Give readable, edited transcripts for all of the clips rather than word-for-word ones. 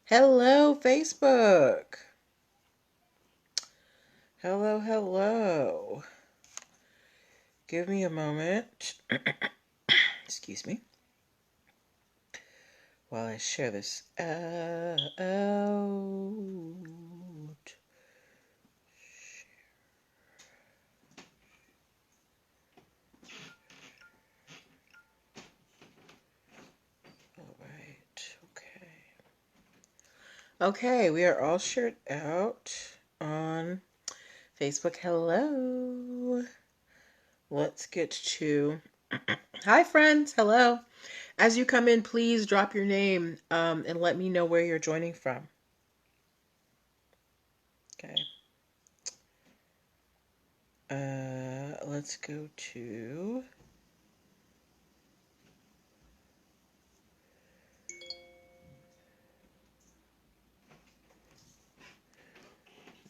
Hello, Facebook. Hello, hello. Give me a moment. Excuse me. While I share this out. All right. Okay, we are all shared out on Facebook. Hello. Let's get to... Hi, friends. Hello. As you come in, please drop your name and let me know where you're joining from. Okay. Let's go to...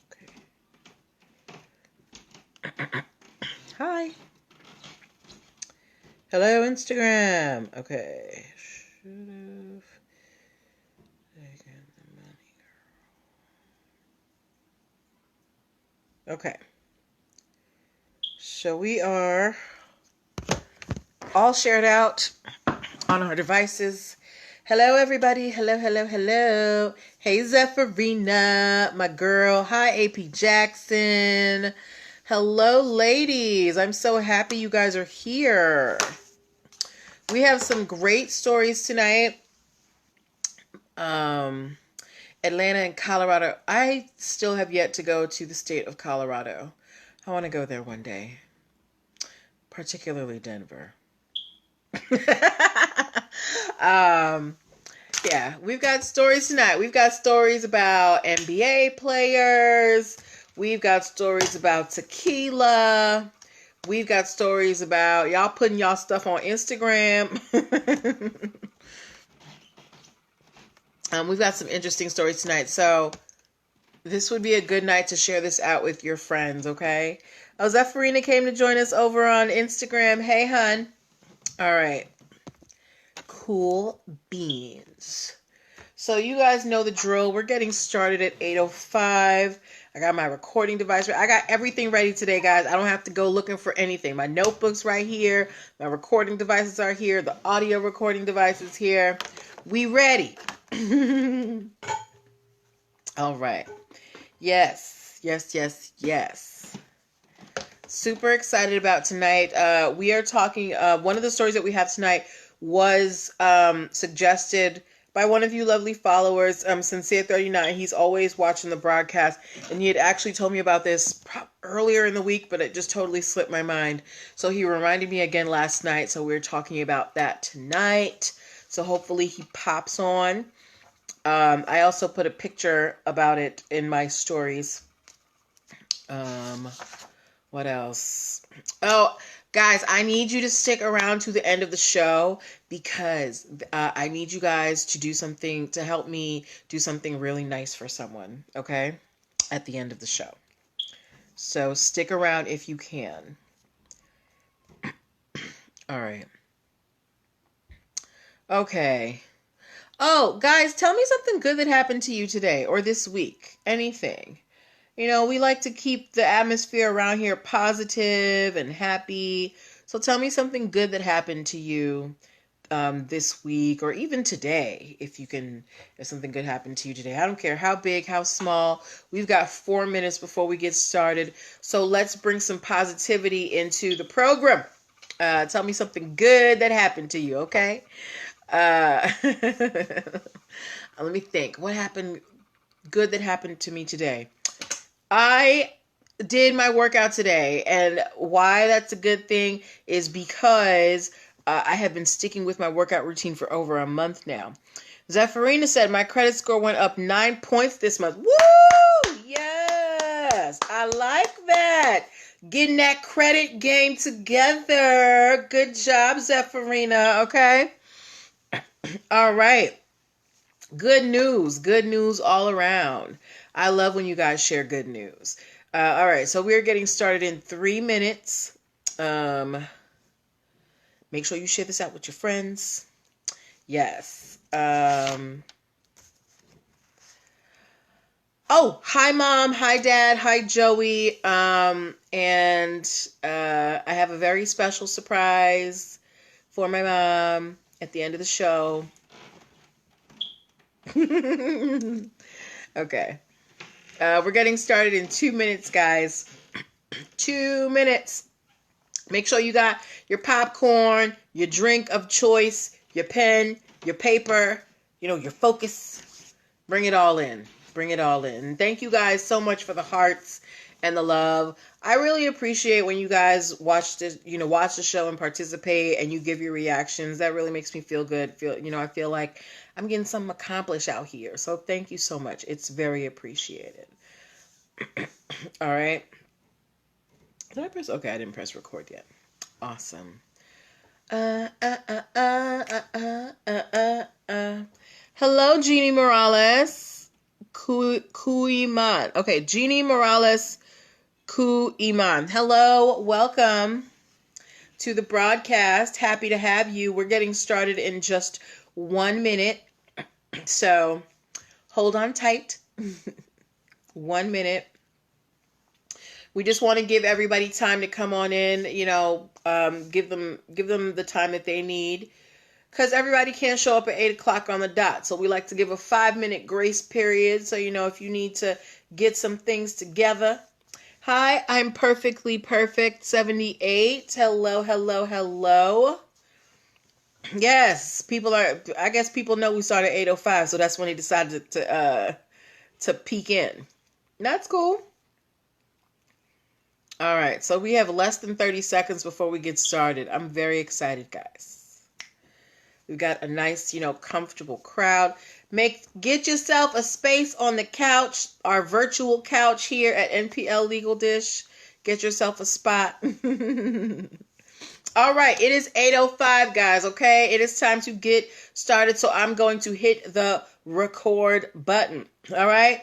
Okay. Hi. Hello, Instagram. Okay. Should have taken the money. Okay. So we are all shared out on our devices. Hello, everybody. Hello, hello, hello. Hey, Zephyrina, my girl. Hi, AP Jackson. Hello, ladies. I'm so happy you guys are here. We have some great stories tonight. Atlanta and Colorado. I still have yet to go to the state of Colorado. I want to go there one day, particularly Denver. Yeah, we've got stories tonight. We've got stories about NBA players. We've got stories about tequila. We've got stories about y'all putting y'all stuff on Instagram. We've got some interesting stories tonight. So this would be a good night to share this out with your friends, okay? Oh, Zephyrina came to join us over on Instagram. Hey, hun. All right. Cool beans. So you guys know the drill. We're getting started at 8:05. I got my recording device. I got everything ready today, guys. I don't have to go looking for anything. My notebook's right here. My recording devices are here. The audio recording device is here. We ready. All right. Yes. Super excited about tonight. We are talking, one of the stories that we have tonight was suggested by one of you lovely followers, Sincere39. He's always watching the broadcast, and he had actually told me about this earlier in the week, but it just totally slipped my mind. So he reminded me again last night, so we're talking about that tonight. So hopefully he pops on. I also put a picture about it in my stories. What else? Oh, guys, I need you to stick around to the end of the show because I need you guys to do something to help me do something really nice for someone, okay? At the end of the show. So stick around if you can. All right. Okay. Oh, guys, tell me something good that happened to you today or this week. Anything. You know, we like to keep the atmosphere around here positive and happy. So tell me something good that happened to you this week or even today, if something good happened to you today. I don't care how big, how small. We've got 4 minutes before we get started. So let's bring some positivity into the program. Tell me something good that happened to you, okay? Let me think. What happened good that happened to me today? I did my workout today, and why that's a good thing is because I have been sticking with my workout routine for over a month now. Zephyrina said my credit score went up 9 points this month. Woo! Yes! I like that. Getting that credit game together. Good job, Zephyrina. Okay? All right. Good news. Good news all around. I love when you guys share good news. All right, so we're getting started in 3 minutes. Make sure you share this out with your friends. Yes. Oh, hi mom, hi dad, hi Joey. And I have a very special surprise for my mom at the end of the show. Okay. We're getting started in 2 minutes, guys. 2 minutes. Make sure you got your popcorn, your drink of choice, your pen, your paper, your focus. Bring it all in. Bring it all in. And thank you guys so much for the hearts and the love. I really appreciate when you guys watch the show and participate and you give your reactions. That really makes me feel good. I feel like I'm getting something accomplished out here. So thank you so much. It's very appreciated. All right. Did I press? Okay, I didn't press record yet. Awesome. Hello, Jeannie Morales. Kuiman. Okay, Jeannie Morales Kuiman. Hello, welcome to the broadcast. Happy to have you. We're getting started in just 1 minute. So hold on tight. 1 minute. We just want to give everybody time to come on in, give them the time that they need, because everybody can't show up at 8 o'clock on the dot. So we like to give a 5-minute grace period. So, if you need to get some things together. Hi, I'm Perfectly Perfect 78. Hello, hello, hello. Yes, I guess people know we started at 8:05, so that's when they decided to peek in. That's cool. All right, so we have less than 30 seconds before we get started. I'm very excited, guys. We've got a nice, comfortable crowd. Get yourself a space on the couch, our virtual couch here at NPL Legal Dish. Get yourself a spot. All right, it is 8:05, guys, okay? It is time to get started, so I'm going to hit the record button. All right?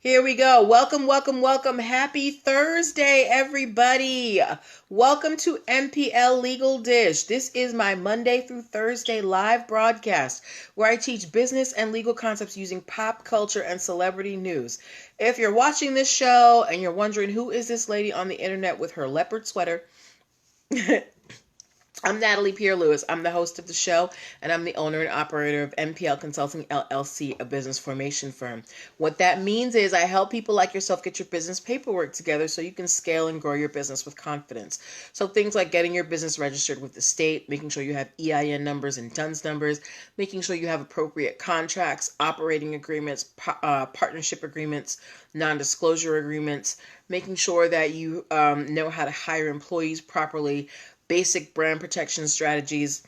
Here we go. Welcome, welcome, welcome. Happy Thursday, everybody. Welcome to NPL Legal Dish. This is my Monday through Thursday live broadcast where I teach business and legal concepts using pop culture and celebrity news. If you're watching this show and you're wondering who is this lady on the internet with her leopard sweater, I'm Natalie Pierre-Lewis. I'm the host of the show, and I'm the owner and operator of NPL Consulting LLC, a business formation firm. What that means is I help people like yourself get your business paperwork together so you can scale and grow your business with confidence. So things like getting your business registered with the state, making sure you have EIN numbers and DUNS numbers, making sure you have appropriate contracts, operating agreements, partnership agreements, non-disclosure agreements, making sure that you know how to hire employees properly, basic brand protection strategies.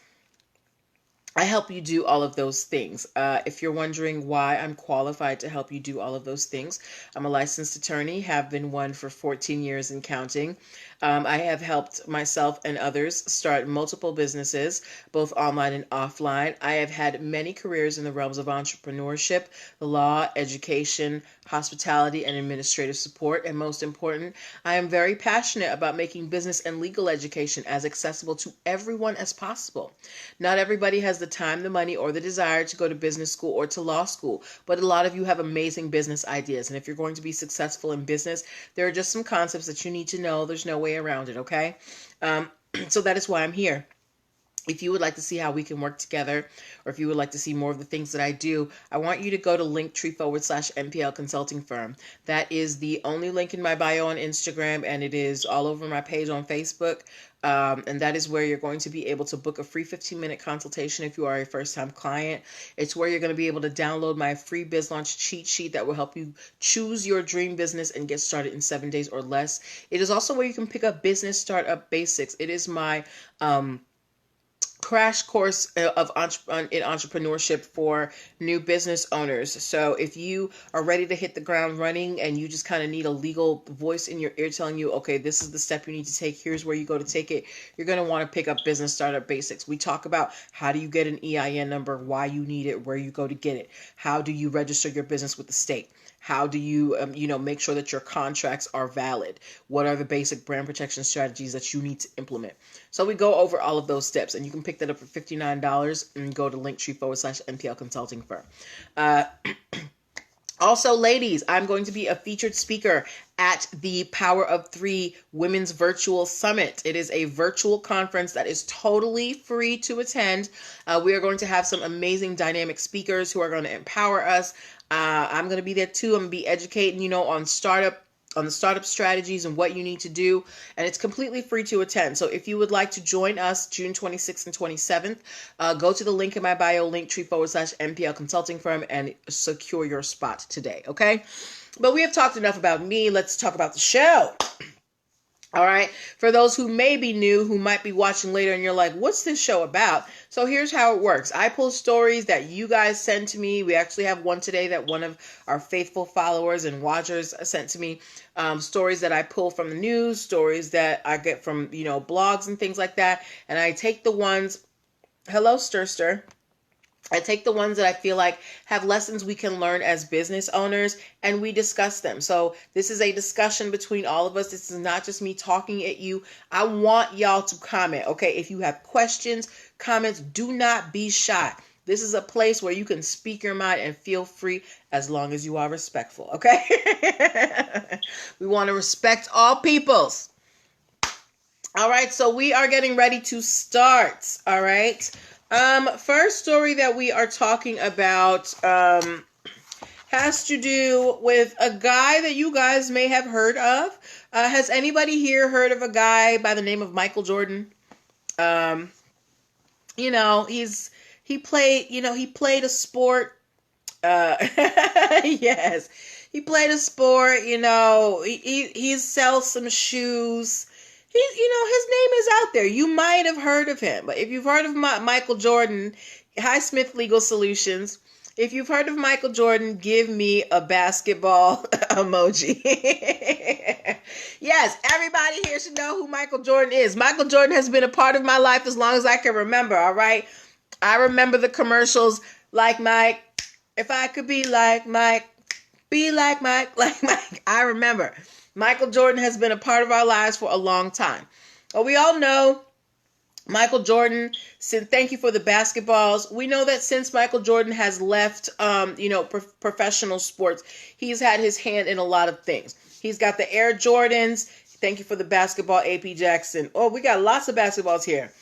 I help you do all of those things. If you're wondering why I'm qualified to help you do all of those things, I'm a licensed attorney, have been one for 14 years and counting. I have helped myself and others start multiple businesses, both online and offline. I have had many careers in the realms of entrepreneurship, the law, education, hospitality, and administrative support. And most important, I am very passionate about making business and legal education as accessible to everyone as possible. Not everybody has the time, the money, or the desire to go to business school or to law school, but a lot of you have amazing business ideas. And if you're going to be successful in business, there are just some concepts that you need to know. There's no way around it, okay? So that is why I'm here. If you would like to see how we can work together, or if you would like to see more of the things that I do, I want you to go to linktr.ee/NPL Consulting Firm. That is the only link in my bio on Instagram, and it is all over my page on Facebook. And that is where you're going to be able to book a free 15-minute consultation if you are a first-time client. It's where you're going to be able to download my free biz launch cheat sheet that will help you choose your dream business and get started in 7 days or less. It is also where you can pick up business startup basics. It is my crash course in entrepreneurship for new business owners. So if you are ready to hit the ground running and you just kind of need a legal voice in your ear telling you, okay, this is the step you need to take, here's where you go to take it, you're going to want to pick up business startup basics. We talk about how do you get an EIN number, why you need it, where you go to get it, how do you register your business with the state, how do you, make sure that your contracts are valid? What are the basic brand protection strategies that you need to implement? So we go over all of those steps, and you can pick that up for $59 and go to linktree/NPL Consulting Firm. Also, ladies, I'm going to be a featured speaker at the Power of Three Women's Virtual Summit. It is a virtual conference that is totally free to attend. We are going to have some amazing dynamic speakers who are going to empower us. I'm going to be there too. I'm going to be educating, on the startup strategies and what you need to do. And it's completely free to attend. So if you would like to join us June 26th and 27th, go to the link in my bio, linktr.ee/NPL Consulting Firm, and secure your spot today. Okay. But we have talked enough about me. Let's talk about the show. All right. For those who may be new, who might be watching later and you're like, what's this show about? So here's how it works. I pull stories that you guys send to me. We actually have one today that one of our faithful followers and watchers sent to me. Stories that I pull from the news, stories that I get from, blogs and things like that. And I take the ones, hello, Stir. I take the ones that I feel like have lessons we can learn as business owners, and we discuss them. So this is a discussion between all of us. This is not just me talking at you. I want y'all to comment, okay? If you have questions, comments, do not be shy. This is a place where you can speak your mind and feel free as long as you are respectful, okay? We want to respect all peoples. All right, so we are getting ready to start, all right? First story that we are talking about has to do with a guy that you guys may have heard of. Has anybody here heard of a guy by the name of Michael Jordan? He played a sport. Yes, he played a sport. He sells some shoes. His name is out there. You might have heard of him. But if you've heard of Michael Jordan, hi, Smith Legal Solutions. If you've heard of Michael Jordan, give me a basketball emoji. Yes, everybody here should know who Michael Jordan is. Michael Jordan has been a part of my life as long as I can remember, all right? I remember the commercials, like Mike, if I could be like Mike, be like Mike, like Mike. I remember. Michael Jordan has been a part of our lives for a long time. Well, we all know Michael Jordan, thank you for the basketballs. We know that since Michael Jordan has left, professional sports, he's had his hand in a lot of things. He's got the Air Jordans. Thank you for the basketball, AP Jackson. Oh, we got lots of basketballs here.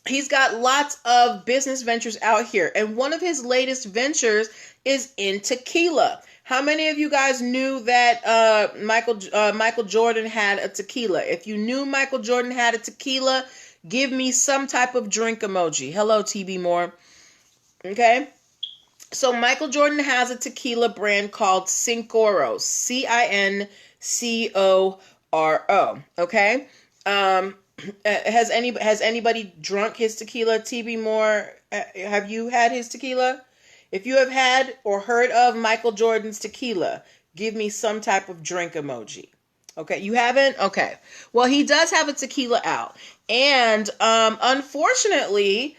He's got lots of business ventures out here. And one of his latest ventures is in tequila. How many of you guys knew that Michael Jordan had a tequila? If you knew Michael Jordan had a tequila, give me some type of drink emoji. Hello, TB Moore. Okay. So Michael Jordan has a tequila brand called Cincoro. Cincoro. Okay. Has anybody drunk his tequila? TB Moore, have you had his tequila? If you have had or heard of Michael Jordan's tequila, give me some type of drink emoji. Okay, you haven't? Okay. Well, he does have a tequila out. And unfortunately,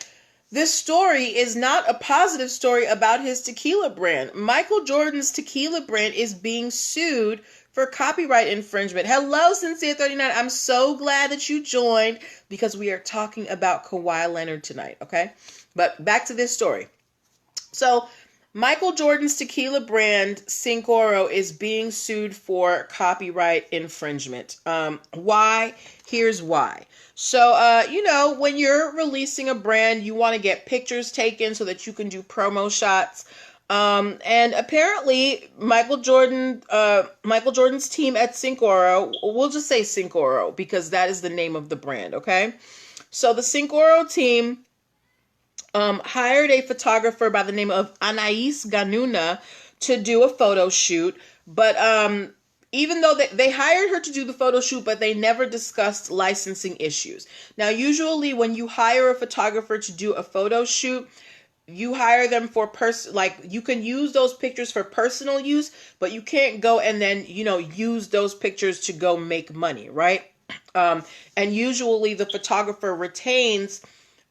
this story is not a positive story about his tequila brand. Michael Jordan's tequila brand is being sued for copyright infringement. Hello, Sincere39. I'm so glad that you joined because we are talking about Kawhi Leonard tonight, okay? But back to this story. So Michael Jordan's tequila brand, Cincoro, is being sued for copyright infringement. Why? Here's why. So, when you're releasing a brand, you want to get pictures taken so that you can do promo shots. And apparently Michael Jordan's team at Cincoro, we'll just say Cincoro because that is the name of the brand, okay? So the Cincoro team hired a photographer by the name of Anais Ganuna to do a photo shoot. But even though they hired her to do the photo shoot, but they never discussed licensing issues. Now, usually when you hire a photographer to do a photo shoot, you hire them for you can use those pictures for personal use, but you can't go and then, use those pictures to go make money, right? And usually the photographer retains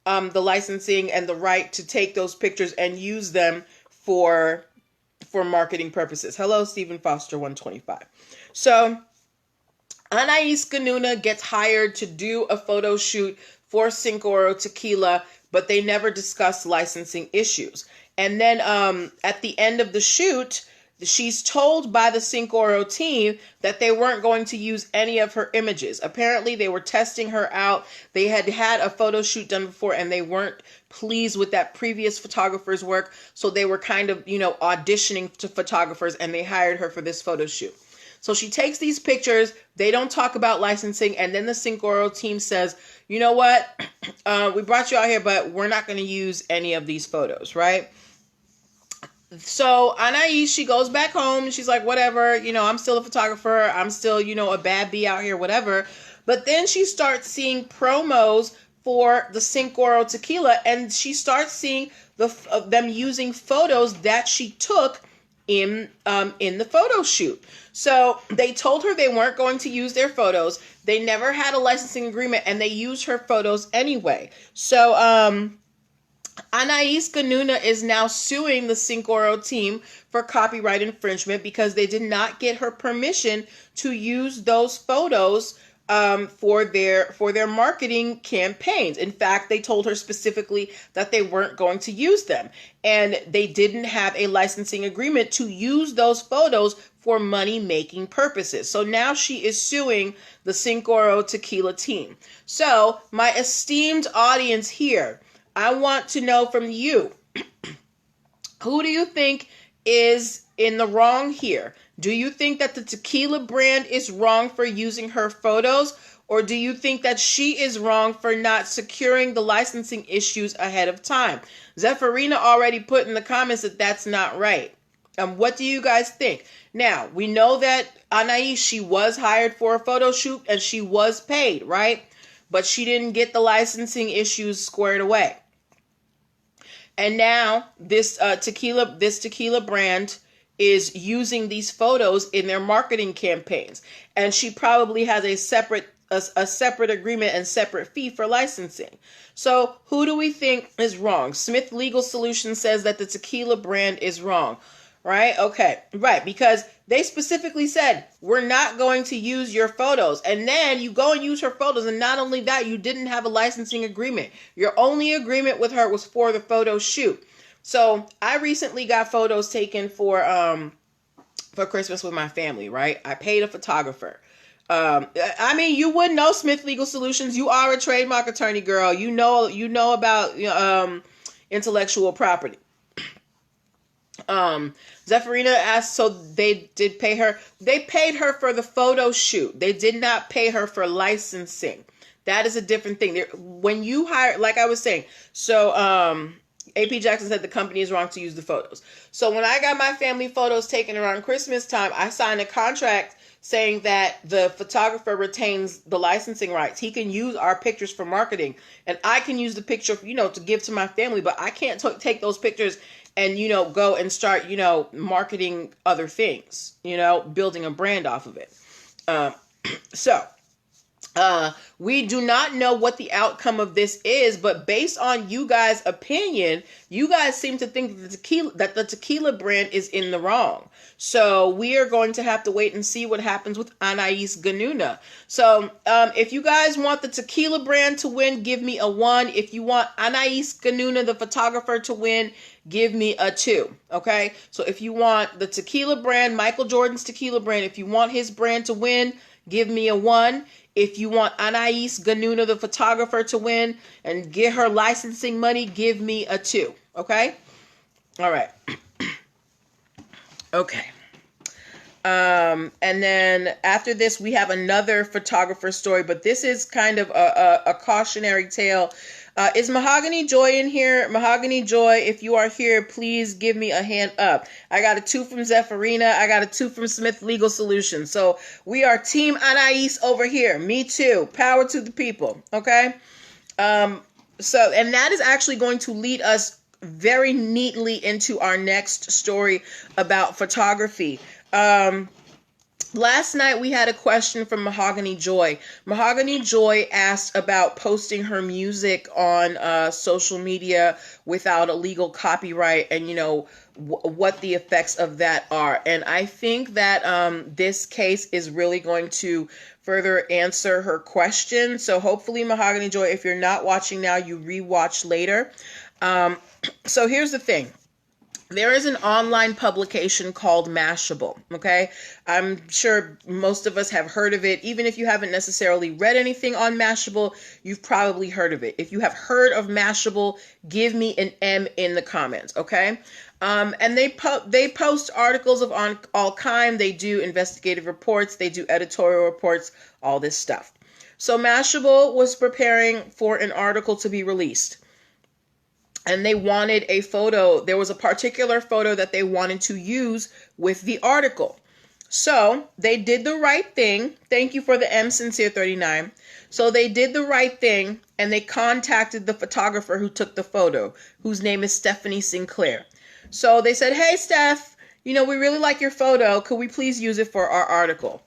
the licensing and the right to take those pictures and use them for marketing purposes. Hello, Stephen Foster 125. So Anais Ganuna gets hired to do a photo shoot for Cincoro Tequila, but they never discuss licensing issues. And then at the end of the shoot, she's told by the Syncoro team that they weren't going to use any of her images. Apparently, they were testing her out. They had had a photo shoot done before, and they weren't pleased with that previous photographer's work. So they were kind of, auditioning to photographers, and they hired her for this photo shoot. So she takes these pictures. They don't talk about licensing. And then the Syncoro team says, you know what? We brought you out here, but we're not going to use any of these photos, right? So Anais, she goes back home and she's like, whatever, I'm still a photographer. I'm still, a bad bee out here, whatever. But then she starts seeing promos for the Syncoro tequila, and she starts seeing them using photos that she took in the photo shoot. So they told her they weren't going to use their photos. They never had a licensing agreement, and they used her photos anyway. So Anais Ganuna is now suing the Syncoro team for copyright infringement because they did not get her permission to use those photos for their marketing campaigns. In fact, they told her specifically that they weren't going to use them, and they didn't have a licensing agreement to use those photos for money-making purposes. So now she is suing the Syncoro tequila team. So my esteemed audience here, I want to know from you, who do you think is in the wrong here? Do you think that the tequila brand is wrong for using her photos? Or do you think that she is wrong for not securing the licensing issues ahead of time? Zephyrina already put in the comments that that's not right. What do you guys think? Now, we know that Anais, she was hired for a photo shoot and she was paid, right? But she didn't get the licensing issues squared away. And now this tequila brand is using these photos in their marketing campaigns, and she probably has a separate agreement and separate fee for licensing. So who do we think is wrong? Smith Legal Solutions says that the tequila brand is wrong, right? Okay, right, because they specifically said, we're not going to use your photos. And then you go and use her photos. And not only that, you didn't have a licensing agreement. Your only agreement with her was for the photo shoot. So I recently got photos taken for Christmas with my family, right? I paid a photographer. You would know Smith Legal Solutions. You are a trademark attorney, girl. You know about intellectual property. Zephyrina asked, so they did pay her. They paid her for the photo shoot. They did not pay her for licensing. That is a different thing. When you hire, like I was saying, so AP Jackson said the company is wrong to use the photos. So when I got my family photos taken around Christmas time, I signed a contract saying that the photographer retains the licensing rights. He can use our pictures for marketing, and I can use the picture, to give to my family, but I can't take those pictures and, go and start, marketing other things, building a brand off of it. We do not know what the outcome of this is, but based on you guys' opinion, you guys seem to think that the tequila brand is in the wrong. So we are going to have to wait and see what happens with Anais Ganuna. So if you guys want the tequila brand to win, give me a 1. If you want Anais Ganuna, the photographer, to win, give me a 2. Okay? So if you want the tequila brand, Michael Jordan's tequila brand, if you want his brand to win, give me a 1. If you want Anais Ganuna, the photographer, to win and get her licensing money, give me a 2. Okay? All right. Okay. And then after this, we have another photographer story, but this is kind of a cautionary tale. Is Mahogany Joy in here? Mahogany Joy, if you are here, please give me a hand up. I got a 2 from Zephyrina. I got a 2 from Smith Legal Solutions. So we are Team Anais over here. Me too. Power to the people. Okay? And that is actually going to lead us very neatly into our next story about photography. Last night we had a question from Mahogany Joy. Mahogany Joy asked about posting her music on social media without a legal copyright and, what the effects of that are. And I think that this case is really going to further answer her question. So hopefully, Mahogany Joy, if you're not watching now, you rewatch later. So here's the thing. There is an online publication called Mashable, okay? I'm sure most of us have heard of it. Even if you haven't necessarily read anything on Mashable, you've probably heard of it. If you have heard of Mashable, give me an M in the comments, okay? And they post articles of on all kind. They do investigative reports. They do editorial reports, all this stuff. So Mashable was preparing for an article to be released. And they wanted a photo. There was a particular photo that they wanted to use with the article. So they did the right thing. Thank you for the M Sincere 39. So they did the right thing and they contacted the photographer who took the photo, whose name is Stephanie Sinclair. So they said, hey, Steph, we really like your photo. Could we please use it for our article?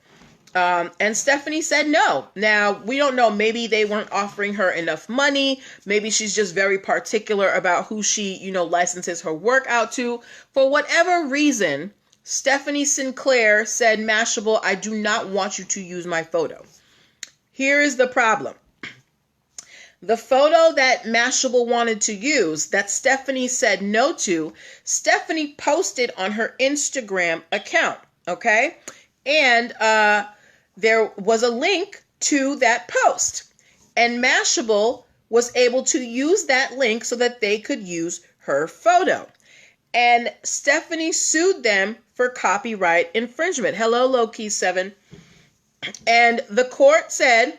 And Stephanie said no. Now, we don't know. Maybe they weren't offering her enough money. Maybe she's just very particular about who she, licenses her work out to. For whatever reason, Stephanie Sinclair said, Mashable, I do not want you to use my photo. Here is the problem. The photo that Mashable wanted to use, that Stephanie said no to, Stephanie posted on her Instagram account, okay? And there was a link to that post. And Mashable was able to use that link so that they could use her photo. And Stephanie sued them for copyright infringement. Hello, Low-Key 7. And the court said,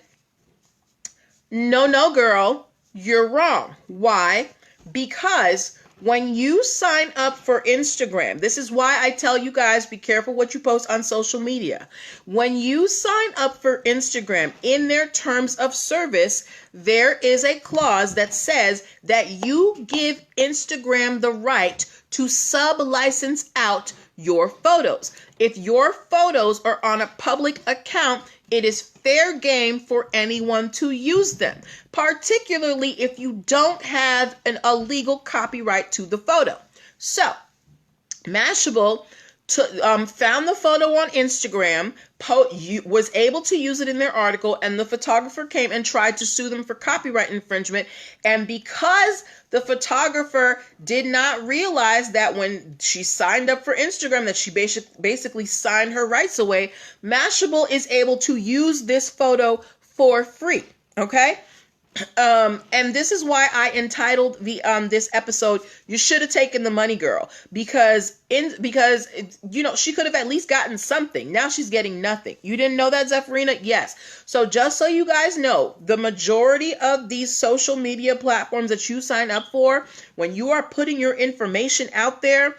no, girl, you're wrong. Why? Because when you sign up for Instagram, this is why I tell you guys, be careful what you post on social media. When you sign up for Instagram, in their terms of service, there is a clause that says that you give Instagram the right to sub-license out your photos. If your photos are on a public account, it is fair game for anyone to use them, particularly if you don't have a legal copyright to the photo. So, Mashable found the photo on Instagram, was able to use it in their article, and the photographer came and tried to sue them for copyright infringement. And because the photographer did not realize that when she signed up for Instagram, that she basically signed her rights away, Mashable is able to use this photo for free, okay? And this is why I entitled this episode, "You Should Have Taken the Money, Girl," because she could have at least gotten something. Now she's getting nothing. You didn't know that, Zephyrina? Yes. So just so you guys know, the majority of these social media platforms that you sign up for, when you are putting your information out there,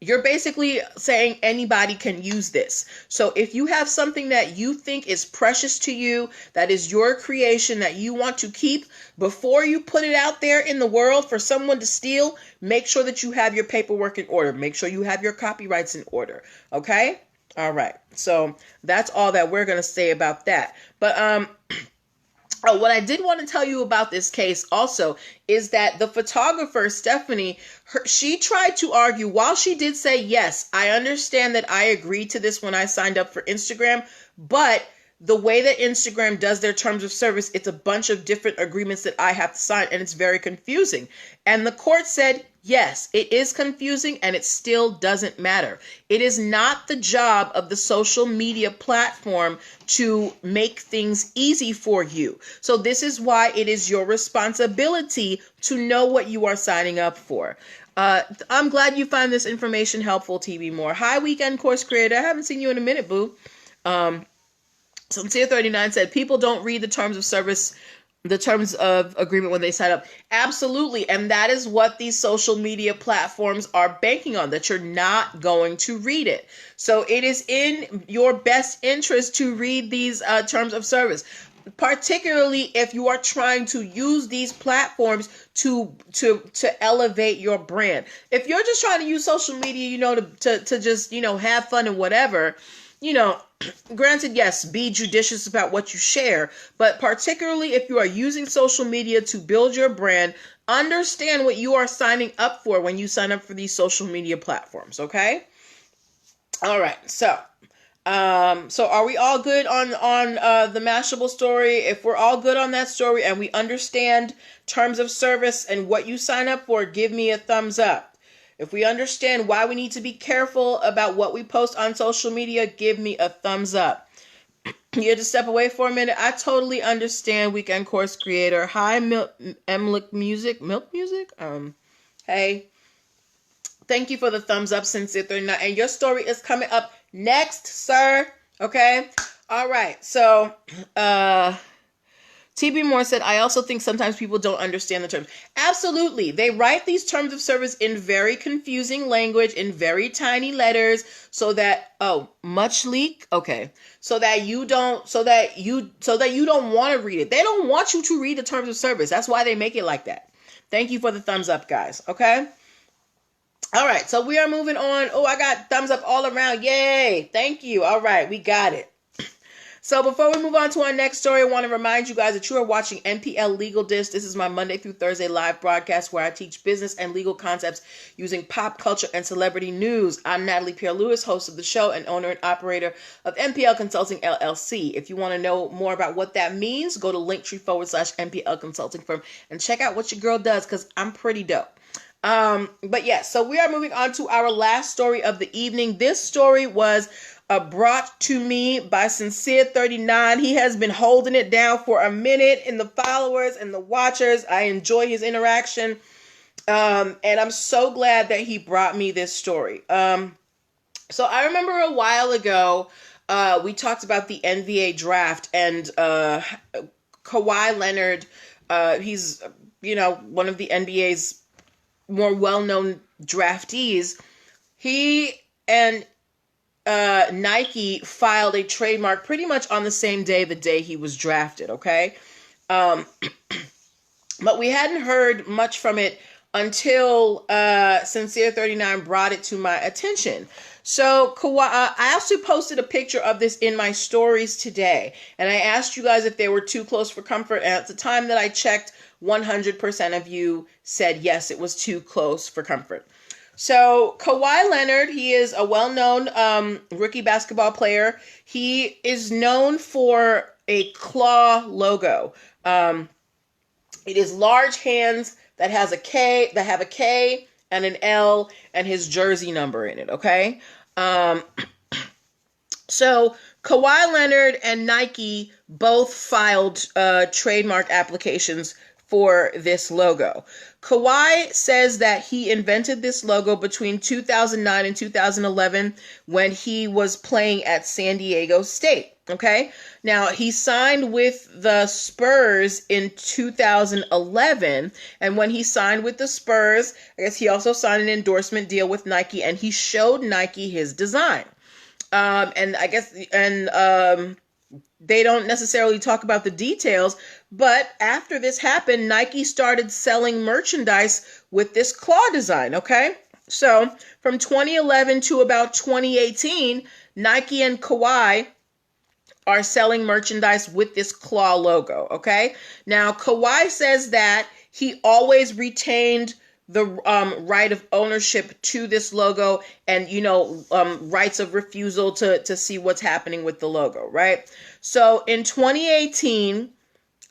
you're basically saying anybody can use this. So if you have something that you think is precious to you, that is your creation, that you want to keep, before you put it out there in the world for someone to steal, make sure that you have your paperwork in order. Make sure you have your copyrights in order. Okay? All right. So that's all that we're going to say about that. But, what I did want to tell you about this case also is that the photographer, Stephanie, she tried to argue, while she did say, yes, I understand that I agreed to this when I signed up for Instagram, but the way that Instagram does their terms of service, it's a bunch of different agreements that I have to sign, and it's very confusing. And the court said, yes, it is confusing, and it still doesn't matter. It is not the job of the social media platform to make things easy for you. So this is why it is your responsibility to know what you are signing up for. I'm glad you find this information helpful, TV Moore. Hi, Weekend Course Creator. I haven't seen you in a minute, boo. Sincere 39 said, people don't read the terms of service, the terms of agreement when they sign up. Absolutely. And that is what these social media platforms are banking on, that you're not going to read it. So it is in your best interest to read these terms of service, particularly if you are trying to use these platforms to elevate your brand. If you're just trying to use social media, to just, have fun and whatever, granted, yes, be judicious about what you share, but particularly if you are using social media to build your brand, understand what you are signing up for when you sign up for these social media platforms, okay? All right, so are we all good on the Mashable story? If we're all good on that story and we understand terms of service and what you sign up for, give me a thumbs up. If we understand why we need to be careful about what we post on social media, give me a thumbs up. You had to step away for a minute. I totally understand, weekend course creator. Hi, Milk Music. Hey, thank you for the thumbs up, Sincere 39. And your story is coming up next, sir. Okay. All right. So, TB Moore said, I also think sometimes people don't understand the terms. Absolutely. They write these terms of service in very confusing language, in very tiny letters, so that, much leak? Okay. So that you don't want to read it. They don't want you to read the terms of service. That's why they make it like that. Thank you for the thumbs up, guys. Okay. All right. So we are moving on. Oh, I got thumbs up all around. Yay. Thank you. All right. We got it. So before we move on to our next story, I want to remind you guys that you are watching NPL Legal Dish. This is my Monday through Thursday live broadcast where I teach business and legal concepts using pop culture and celebrity news. I'm Natalie Pierre-Lewis, host of the show and owner and operator of NPL Consulting LLC. If you want to know more about what that means, go to linktr.ee/NPL Consulting Firm and check out what your girl does, because I'm pretty dope. But yes, so we are moving on to our last story of the evening. This story was brought to me by Sincere 39. He has been holding it down for a minute in the followers and the watchers. I enjoy his interaction. And I'm so glad that he brought me this story. So I remember a while ago, we talked about the NBA draft, and Kawhi Leonard, he's, one of the NBA's more well-known draftees. He and Nike filed a trademark pretty much on the same day, the day he was drafted, okay? But we hadn't heard much from it until Sincere 39 brought it to my attention. So Kawhi, I also posted a picture of this in my stories today, and I asked you guys if they were too close for comfort, and at the time that I checked, 100% of you said yes, it was too close for comfort. So Kawhi Leonard, he is a well-known rookie basketball player. He is known for a claw logo. It is large hands that have a K and an L and his jersey number in it, okay? So Kawhi Leonard and Nike both filed trademark applications for this logo. Kawhi says that he invented this logo between 2009 and 2011 when he was playing at San Diego State. Okay. Now he signed with the Spurs in 2011. And when he signed with the Spurs, I guess he also signed an endorsement deal with Nike, and he showed Nike his design. They don't necessarily talk about the details, but after this happened, Nike started selling merchandise with this claw design, okay? So from 2011 to about 2018, Nike and Kawhi are selling merchandise with this claw logo, okay? Now, Kawhi says that he always retained the right of ownership to this logo and, rights of refusal to see what's happening with the logo, right? So in 2018,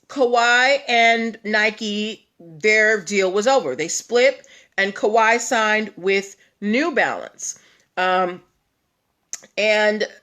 Kawhi and Nike, their deal was over. They split, and Kawhi signed with New Balance. And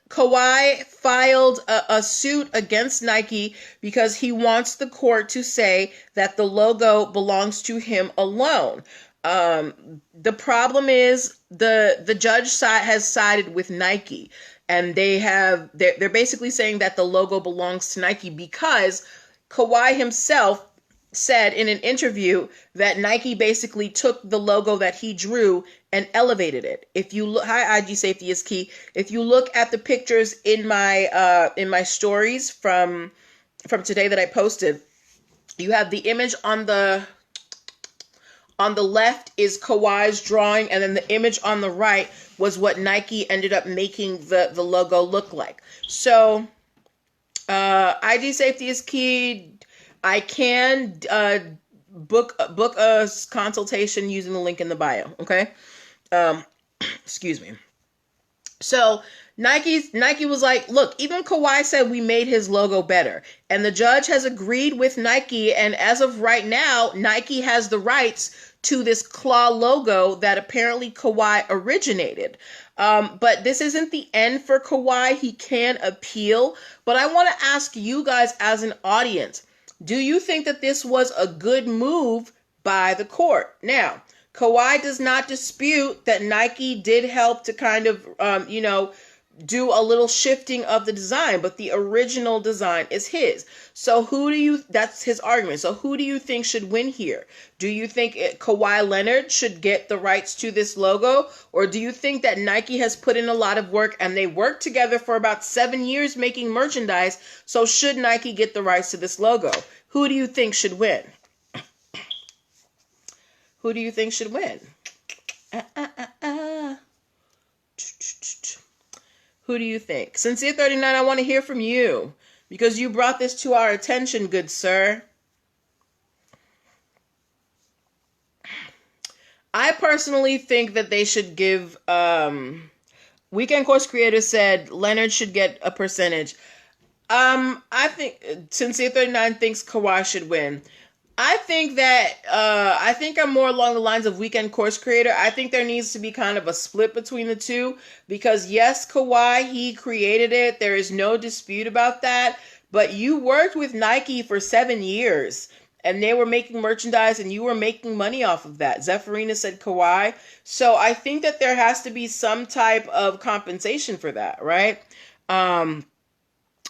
Kawhi filed a suit against Nike because he wants the court to say that the logo belongs to him alone. The problem is the judge has sided with Nike, and they're basically saying that the logo belongs to Nike because Kawhi himself said in an interview that Nike basically took the logo that he drew and elevated it. If you look, hi, IG Safety is Key. If you look at the pictures in my stories from today that I posted, you have the image on the left is Kawhi's drawing, and then the image on the right was what Nike ended up making the logo look like. So, IG Safety is Key. I can book a consultation using the link in the bio, okay? Excuse me. So Nike was like, look, even Kawhi said we made his logo better. And the judge has agreed with Nike, and as of right now, Nike has the rights to this claw logo that apparently Kawhi originated. But this isn't the end for Kawhi. He can appeal. But I want to ask you guys as an audience, do you think that this was a good move by the court? Now, Kawhi does not dispute that Nike did help to kind of, do a little shifting of the design, but the original design is his. So that's his argument. So who do you think should win here? Do you think Kawhi Leonard should get the rights to this logo? Or do you think that Nike has put in a lot of work and they worked together for about 7 years making merchandise? So should Nike get the rights to this logo? Who do you think should win? Who do you think should win? Who do you think? Sincere 39, I want to hear from you because you brought this to our attention, good sir. I personally think that they should give, Weekend Course Creator said Leonard should get a percentage. I think Sincere 39 thinks Kawhi should win. I think I'm more along the lines of Weekend Course Creator. I think there needs to be kind of a split between the two because yes, Kawhi, he created it. There is no dispute about that. But you worked with Nike for 7 years and they were making merchandise and you were making money off of that. Zephyrina said Kawhi. So I think that there has to be some type of compensation for that, right?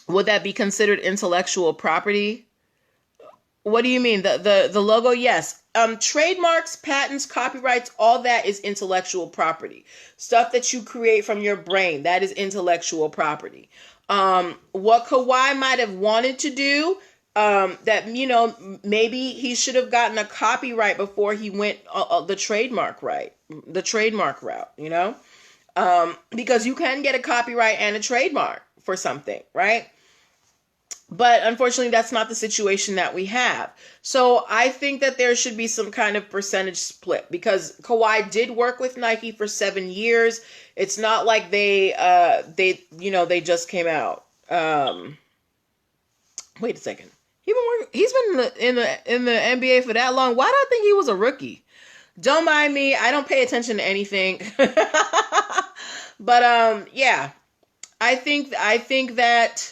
Would that be considered intellectual property? What do you mean? The logo? Yes. Trademarks, patents, copyrights, all that is intellectual property. Stuff that you create from your brain, that is intellectual property. What Kawhi might have wanted to do, maybe he should have gotten a copyright before he went the trademark route, because you can get a copyright and a trademark for something, right? But unfortunately, that's not the situation that we have. So I think that there should be some kind of percentage split because Kawhi did work with Nike for 7 years. It's not like they just came out. Wait a second. He's been in the NBA for that long. Why do I think he was a rookie? Don't mind me. I don't pay attention to anything. But yeah, I think that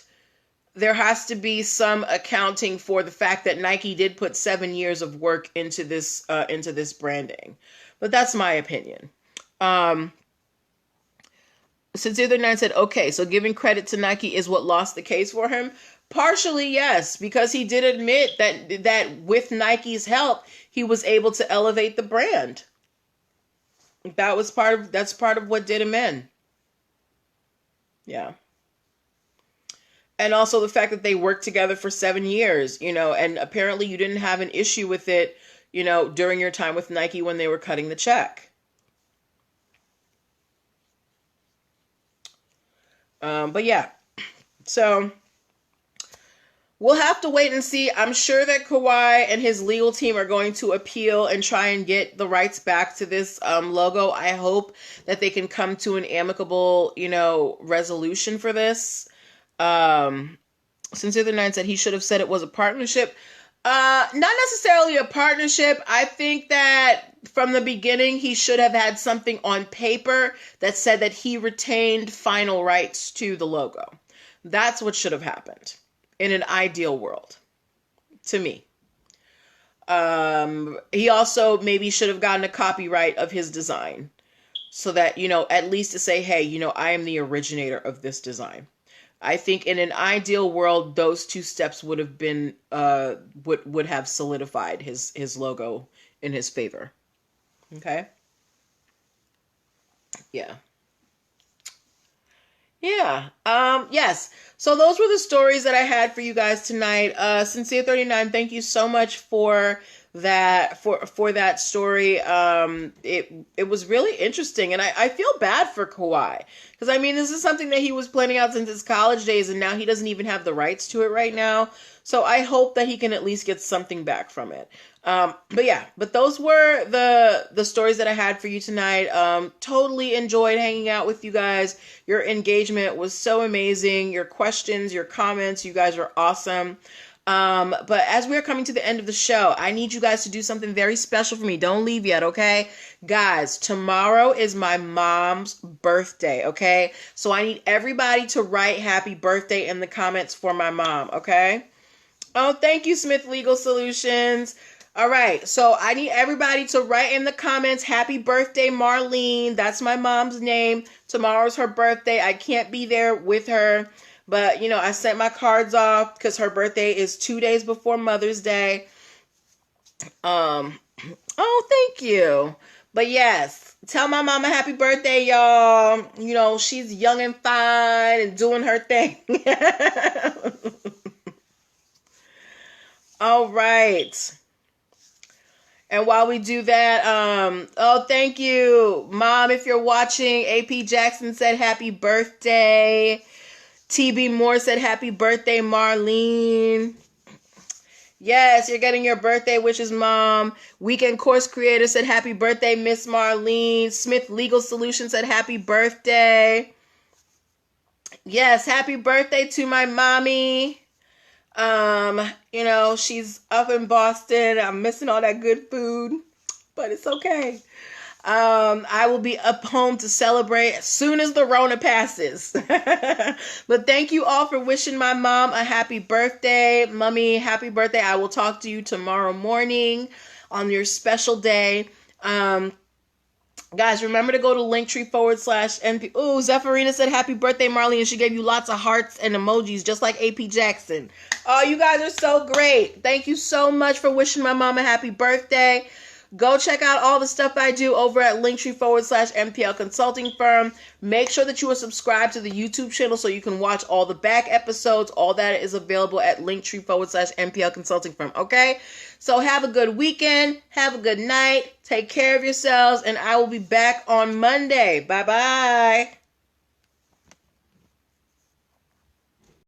there has to be some accounting for the fact that Nike did put 7 years of work into this branding. But that's my opinion. Sincere 39 said, okay, so giving credit to Nike is what lost the case for him. Partially, yes, because he did admit that with Nike's help, he was able to elevate the brand. That's part of what did him in. Yeah. And also the fact that they worked together for 7 years, and apparently you didn't have an issue with it, during your time with Nike when they were cutting the check. But yeah, so we'll have to wait and see. I'm sure that Kawhi and his legal team are going to appeal and try and get the rights back to this logo. I hope that they can come to an amicable, resolution for this. Sincere the Nine said he should have said it was a partnership. Not necessarily a partnership. I think that from the beginning, he should have had something on paper that said that he retained final rights to the logo. That's what should have happened in an ideal world, to me. He also maybe should have gotten a copyright of his design so that, at least to say, hey, I am the originator of this design. I think in an ideal world, those two steps would have been would have solidified his logo in his favor. Okay. Yeah. Yeah. Yes. So those were the stories that I had for you guys tonight. Sincere 39, thank you so much for that that story. It was really interesting, and I feel bad for Kawhi because this is something that he was planning out since his college days, and now he doesn't even have the rights to it right now. So I hope that he can at least get something back from it. But those were the stories that I had for you tonight. Totally enjoyed hanging out with you guys. Your engagement was so amazing. Your questions, your comments, you guys are awesome. But as we're coming to the end of the show, I need you guys to do something very special for me. Don't leave yet, okay? Guys, tomorrow is my mom's birthday, okay? So I need everybody to write happy birthday in the comments for my mom, okay? Oh, thank you, Smith Legal Solutions. All right, so I need everybody to write in the comments, happy birthday, Marlene. That's my mom's name. Tomorrow's her birthday. I can't be there with her. But, you know, I sent my cards off because her birthday is 2 days before Mother's Day. Oh, thank you. But yes, tell my mama happy birthday, y'all. You know, she's young and fine and doing her thing. All right. And while we do that, oh, thank you, Mom, if you're watching. AP Jackson said happy birthday. TB Moore said happy birthday, Marlene. Yes, you're getting your birthday wishes, Mom. Weekend Course Creator said happy birthday, Miss Marlene. Smith Legal Solutions said happy birthday. Yes, happy birthday to my mommy. You know, she's up in Boston. I'm missing all that good food, but it's okay. I will be up home to celebrate as soon as the Rona passes. But thank you all for wishing my mom a happy birthday. Mommy, happy birthday. I will talk to you tomorrow morning on your special day. Guys, remember to go to linktr.ee/NP. Ooh, Zephyrina said happy birthday, Marley, and she gave you lots of hearts and emojis, just like AP Jackson. Oh, you guys are so great. Thank you so much for wishing my mom a happy birthday. Go check out all the stuff I do over at linktr.ee/nplconsultingfirm. Make sure that you are subscribed to the YouTube channel so you can watch all the back episodes. All that is available at linktr.ee/nplconsultingfirm. Okay? So have a good weekend. Have a good night. Take care of yourselves. And I will be back on Monday. Bye-bye.